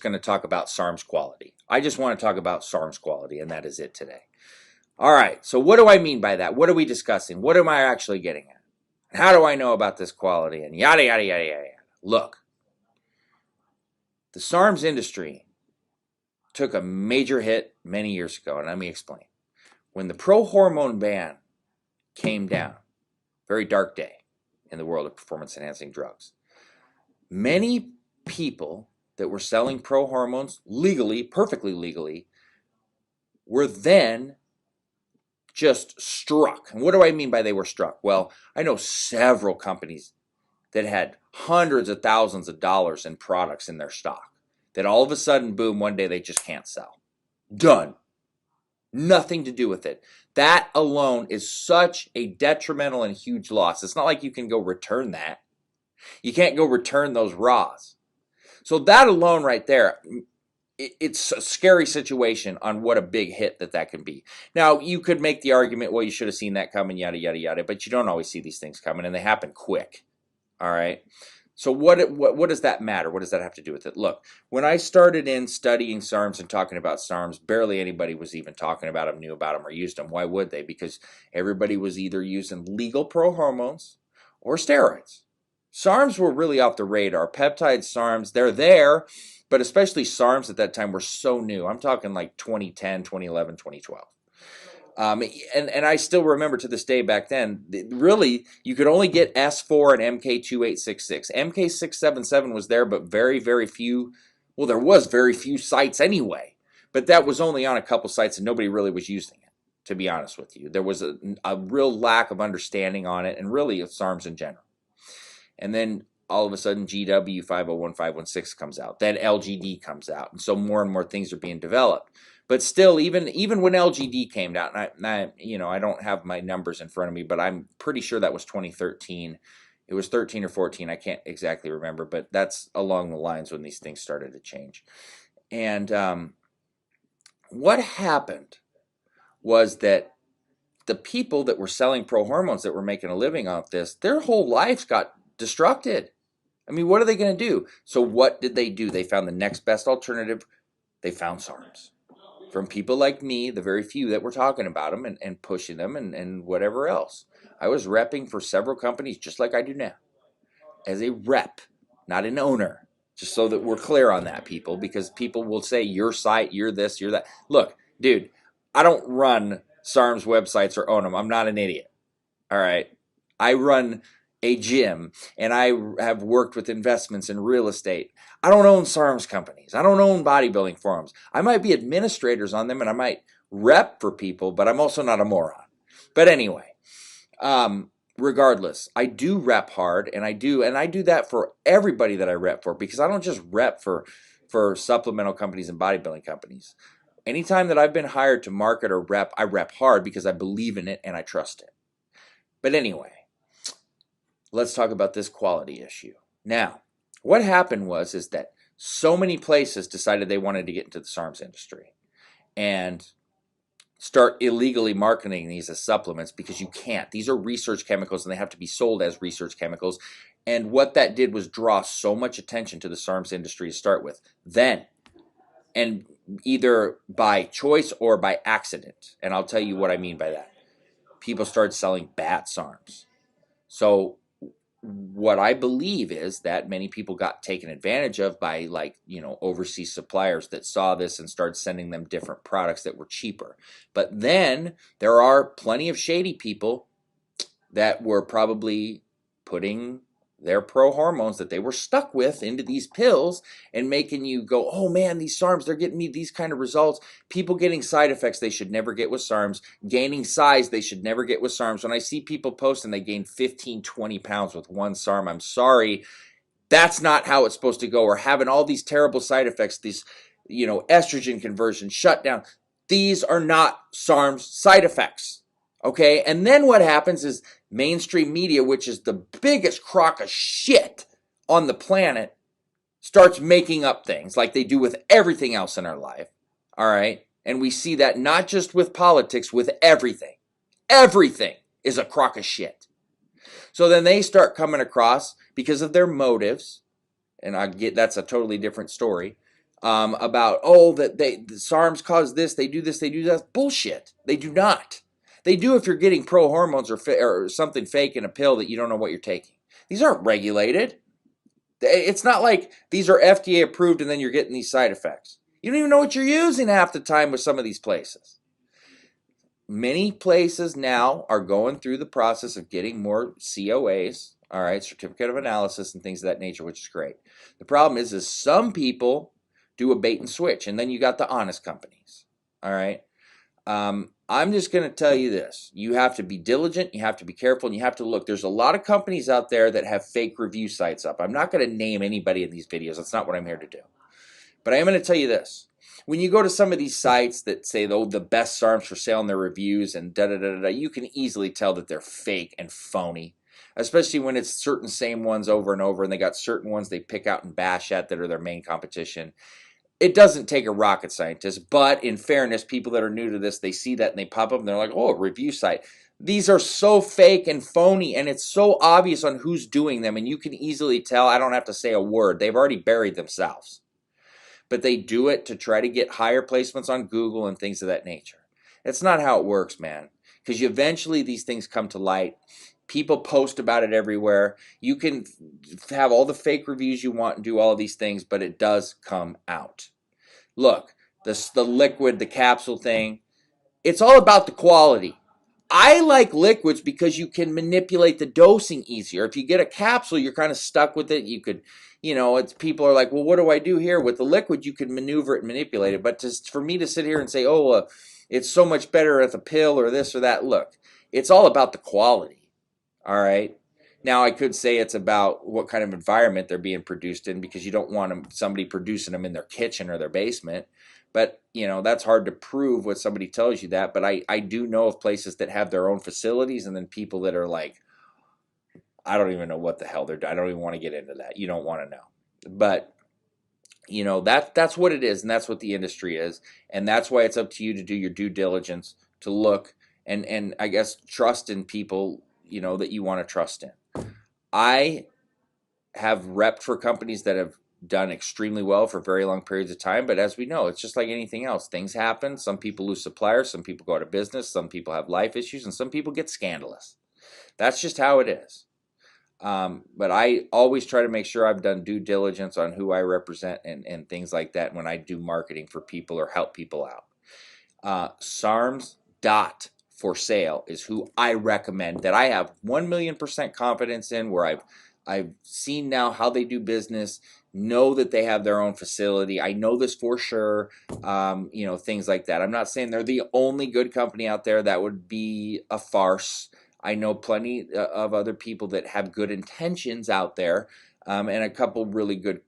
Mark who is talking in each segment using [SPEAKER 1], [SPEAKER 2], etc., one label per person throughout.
[SPEAKER 1] going to talk about Sarms quality. I just want to talk about Sarms quality, and that is it today. All right, so what do I mean by that? What are we discussing? What am I actually getting at? How do I know about this quality? And yada, yada, yada, yada. Look, the Sarms industry took a major hit many years ago, and let me explain. When the pro-hormone ban came down, very dark day in the world of performance-enhancing drugs, many people that were selling pro-hormones legally, perfectly legally, were then just struck. And what do I mean by they were struck? Well, I know several companies that had hundreds of thousands of dollars in products in their stock that all of a sudden, boom, one day they just can't sell. Done. Nothing to do with it. That alone is such a detrimental and huge loss. It's not like you can go return that. You can't go return those raws. So that alone right there, it's a scary situation on what a big hit that can be. Now, you could make the argument, well, you should have seen that coming, yada, yada, yada, but you don't always see these things coming, and they happen quick. All right? So what does that matter? What does that have to do with it? Look, when I started in studying Sarms and talking about Sarms, barely anybody was even talking about them, knew about them, or used them. Why would they? Because everybody was either using legal pro-hormones or steroids. Sarms were really off the radar. Peptide Sarms, they're there, but especially Sarms at that time were so new. I'm talking like 2010, 2011, 2012. And I still remember to this day back then, really, you could only get S4 and MK2866. MK677 was there, but very, very few. Well, there was very few sites anyway. But that was only on a couple sites, and nobody really was using it, to be honest with you. There was a real lack of understanding on it, and really of SARMs in general. And then all of a sudden, GW 501.516 comes out. Then LGD comes out. And so more and more things are being developed. But still, even when LGD came out, and I don't have my numbers in front of me, but I'm pretty sure that was 2013. It was 13 or 14. I can't exactly remember, but that's along the lines when these things started to change. And what happened was that the people that were selling pro-hormones that were making a living off this, their whole lives got destructed. I mean, what are they going to do? So what did they do? They found the next best alternative. They found SARMs. From people like me, the very few that were talking about them and pushing them and whatever else. I was repping for several companies just like I do now. As a rep, not an owner. Just so that we're clear on that, people, because people will say, your site, you're this, you're that. Look, dude, I don't run SARMs websites or own them. I'm not an idiot. All right? I run a gym, and I have worked with investments in real estate. I don't own SARMs companies. I don't own bodybuilding forums. I might be administrators on them, and I might rep for people, but I'm also not a moron. But anyway, regardless, I do rep hard, and I do that for everybody that I rep for, because I don't just rep for supplemental companies and bodybuilding companies. Anytime that I've been hired to market or rep, I rep hard because I believe in it and I trust it. But anyway, let's talk about this quality issue. Now, what happened is that so many places decided they wanted to get into the SARMs industry and start illegally marketing these as supplements, because you can't. These are research chemicals and they have to be sold as research chemicals. And what that did was draw so much attention to the SARMs industry to start with. Then, and either by choice or by accident, and I'll tell you what I mean by that, people started selling bad SARMs. So what I believe is that many people got taken advantage of by, overseas suppliers that saw this and started sending them different products that were cheaper. But then there are plenty of shady people that were probably putting their pro-hormones that they were stuck with into these pills and making you go, oh man, these SARMs, they're getting me these kind of results. People getting side effects they should never get with SARMs, gaining size they should never get with SARMs. When I see people post and they gain 15, 20 pounds with one SARM, I'm sorry, that's not how it's supposed to go. Or having all these terrible side effects, these, estrogen conversion, shutdown. These are not SARMs side effects. Okay, and then what happens is mainstream media, which is the biggest crock of shit on the planet, starts making up things like they do with everything else in our life. All right, and we see that not just with politics, with everything. Everything is a crock of shit. So then they start coming across, because of their motives, and that's a totally different story. about, oh, that the SARMs cause this, they do this, they do that. Bullshit. They do not. They do if you're getting pro hormones or something fake in a pill that you don't know what you're taking. These aren't regulated. It's not like these are FDA approved and then you're getting these side effects. You don't even know what you're using half the time with some of these places. Many places now are going through the process of getting more COAs, all right, certificate of analysis and things of that nature, which is great. The problem is some people do a bait and switch, and then you got the honest companies, all right? I'm just going to tell you this. You have to be diligent, you have to be careful, and you have to look. There's a lot of companies out there that have fake review sites up. I'm not going to name anybody in these videos. That's not what I'm here to do. But I am going to tell you this. When you go to some of these sites that say, oh, the best SARMs for sale in their reviews and da-da-da-da-da, you can easily tell that they're fake and phony, especially when it's certain same ones over and over, and they got certain ones they pick out and bash at that are their main competition. It doesn't take a rocket scientist, but in fairness, people that are new to this, they see that and they pop up and they're like, oh, a review site. These are so fake and phony, and it's so obvious on who's doing them, and you can easily tell. I don't have to say a word. They've already buried themselves. But they do it to try to get higher placements on Google and things of that nature. It's not how it works, man, because eventually these things come to light. People post about it everywhere. You can have all the fake reviews you want and do all of these things, but it does come out. Look, the liquid, the capsule thing, it's all about the quality. I like liquids because you can manipulate the dosing easier. If you get a capsule, you're kind of stuck with it. You could, it's people are like, well, what do I do here? With the liquid, you can maneuver it and manipulate it. But for me to sit here and say, oh, it's so much better at the pill or this or that, look, it's all about the quality. All right. Now, I could say it's about what kind of environment they're being produced in, because you don't want somebody producing them in their kitchen or their basement. But, that's hard to prove when somebody tells you that. But I do know of places that have their own facilities, and then people that are like, I don't even know what the hell they're doing. I don't even want to get into that. You don't want to know. But, that's what it is, and that's what the industry is. And that's why it's up to you to do your due diligence, to look and I guess trust in people, that you want to trust in. I have repped for companies that have done extremely well for very long periods of time, but as we know, it's just like anything else. Things happen. Some people lose suppliers, some people go out of business, some people have life issues, and some people get scandalous. That's just how it is. But I always try to make sure I've done due diligence on who I represent and things like that when I do marketing for people or help people out. Sarms for sale is who I recommend, that I have 1,000,000% confidence in, where I've seen now how they do business, know that they have their own facility. I know this for sure, things like that. I'm not saying they're the only good company out there. That would be a farce. I know plenty of other people that have good intentions out there, and a couple really good,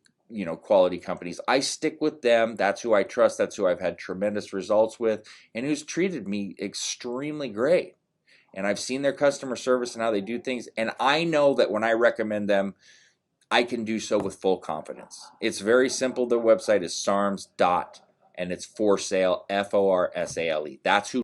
[SPEAKER 1] quality companies. I stick with them. That's who I trust. That's who I've had tremendous results with, and who's treated me extremely great. And I've seen their customer service and how they do things, and I know that when I recommend them, I can do so with full confidence. It's very simple. Their website is sarms. And it's for sale, FORSALE. That's who